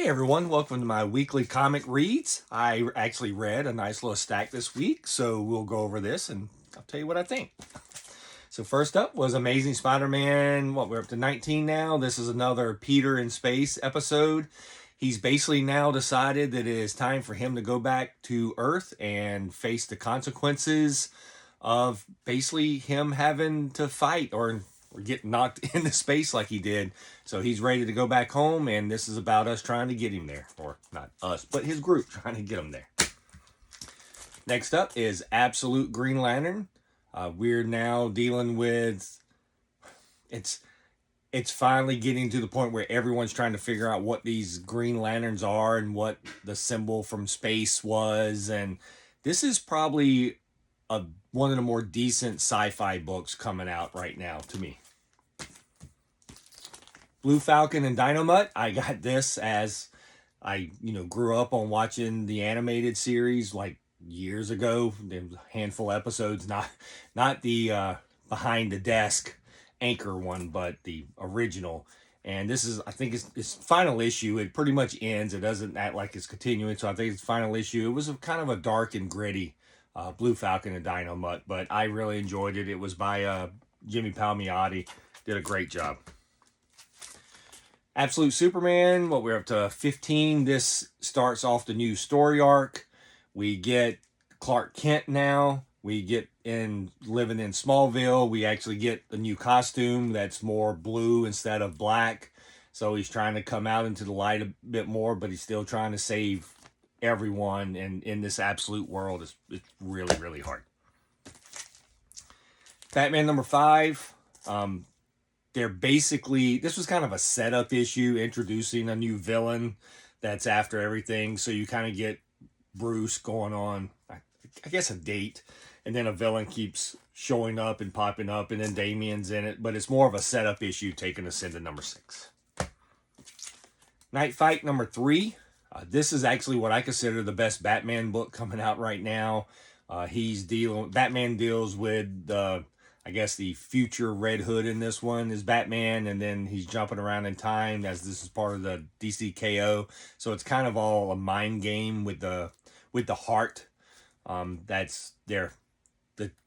Hey everyone, welcome to my weekly comic reads. I actually read a nice little stack this week, so we'll go over this and I'll tell you what I think. So first up was Amazing Spider-Man, we're up to 19 now. This is another Peter in Space episode. He's basically now decided that it is time for him to go back to Earth and face the consequences of basically him having to fight or get knocked into space like he did. So he's ready to go back home, and this is about us trying to get him there. Or not us, but his group trying to get him there. Next up is Absolute Green Lantern. We're now dealing with... It's finally getting to the point where everyone's trying to figure out what these Green Lanterns are and what the symbol from space was. And this is probably one of the more decent sci-fi books coming out right now to me. Blue Falcon and Dynomutt. I got this as I, grew up on watching the animated series like years ago. There was a handful of episodes, not the behind the desk anchor one, but the original. And this is, I think it's final issue. It pretty much ends. It doesn't act like it's continuing. So I think it's final issue. It was kind of a dark and gritty Blue Falcon and Dynomutt, but I really enjoyed it. It was by Jimmy Palmiotti. Did a great job. Absolute Superman, we're up to 15. This starts off the new story arc. We get Clark Kent now. We get living in Smallville. We actually get a new costume that's more blue instead of black. So he's trying to come out into the light a bit more, but he's still trying to save everyone. And in this absolute world, it's really, really hard. Batman number 5. They're basically, this was kind of a setup issue, introducing a new villain that's after everything. So you kind of get Bruce going on, I guess, a date, and then a villain keeps showing up and popping up, and then Damian's in it. But it's more of a setup issue taking us into number 6. Night Fight number 3. This is actually what I consider the best Batman book coming out right now. Batman deals with I guess the future Red Hood in this one is Batman, and then he's jumping around in time as this is part of the DCKO. So it's kind of all a mind game with the heart. That's the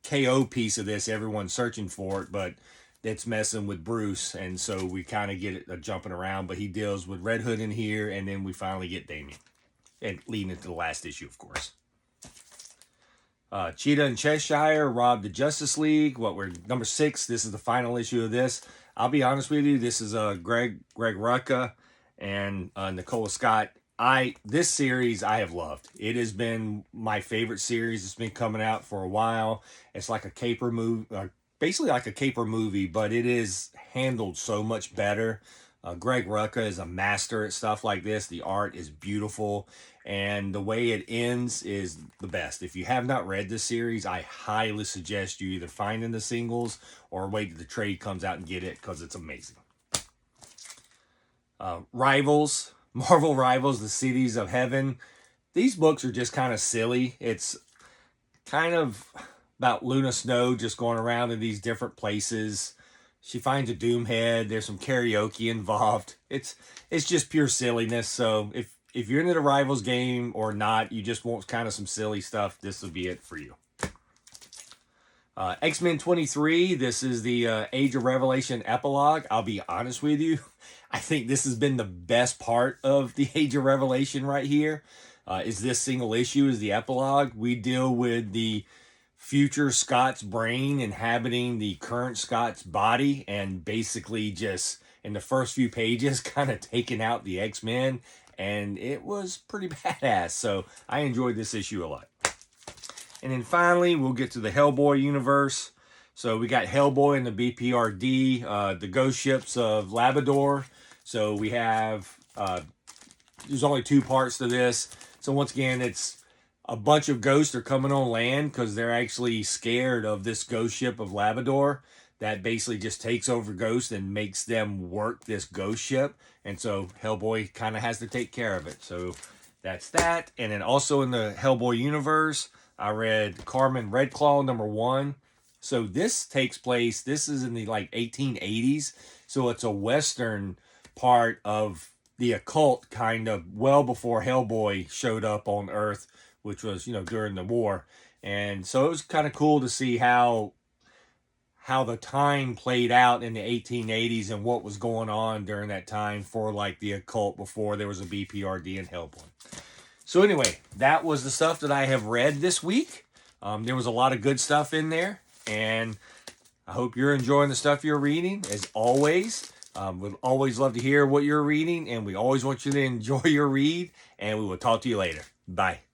KO piece of this. Everyone's searching for it, but it's messing with Bruce, and so we kind of get it jumping around. But he deals with Red Hood in here, and then we finally get Damian, and leading into the last issue, of course. Cheetah and Cheshire robbed the Justice League. We're number 6. This is the final issue of this. I'll be honest with you. This is Greg Rucka and Nicola Scott. This series I have loved. It has been my favorite series. It's been coming out for a while. It's like a caper movie, basically like a caper movie, but it is handled so much better. Greg Rucka is a master at stuff like this. The art is beautiful, and the way it ends is the best. If you have not read this series, I highly suggest you either find in the singles or wait till the trade comes out and get it, because it's amazing. Rivals, Marvel Rivals, The Cities of Heaven. These books are just kind of silly. It's kind of about Luna Snow just going around in these different places. She finds a Doomhead. There's some karaoke involved. It's just pure silliness. So if you're into the Rivals game or not, you just want kind of some silly stuff, this will be it for you. X-Men 23. This is the Age of Revelation epilogue. I'll be honest with you. I think this has been the best part of the Age of Revelation right here. Is this single issue, is the epilogue. We deal with the future Scott's brain inhabiting the current Scott's body, and basically just in the first few pages kind of taking out the X-Men, and it was pretty badass. So I enjoyed this issue a lot. And then finally we'll get to the Hellboy universe. So we got Hellboy and the BPRD, the ghost ships of Labrador. So we have there's only 2 parts to this. So once again, it's a bunch of ghosts are coming on land because they're actually scared of this ghost ship of Labrador that basically just takes over ghosts and makes them work this ghost ship. And so Hellboy kind of has to take care of it. So that's that. And then also in the Hellboy universe, I read Carmen Redclaw number 1. So this takes place, this is in the like 1880s. So it's a Western part of the occult kind of well before Hellboy showed up on Earth, which was, during the war. And so it was kind of cool to see how the time played out in the 1880s and what was going on during that time for like the occult before there was a BPRD and Hellboy. So anyway, that was the stuff that I have read this week. There was a lot of good stuff in there, and I hope you're enjoying the stuff you're reading. As always, we'd always love to hear what you're reading, and we always want you to enjoy your read, and we will talk to you later. Bye.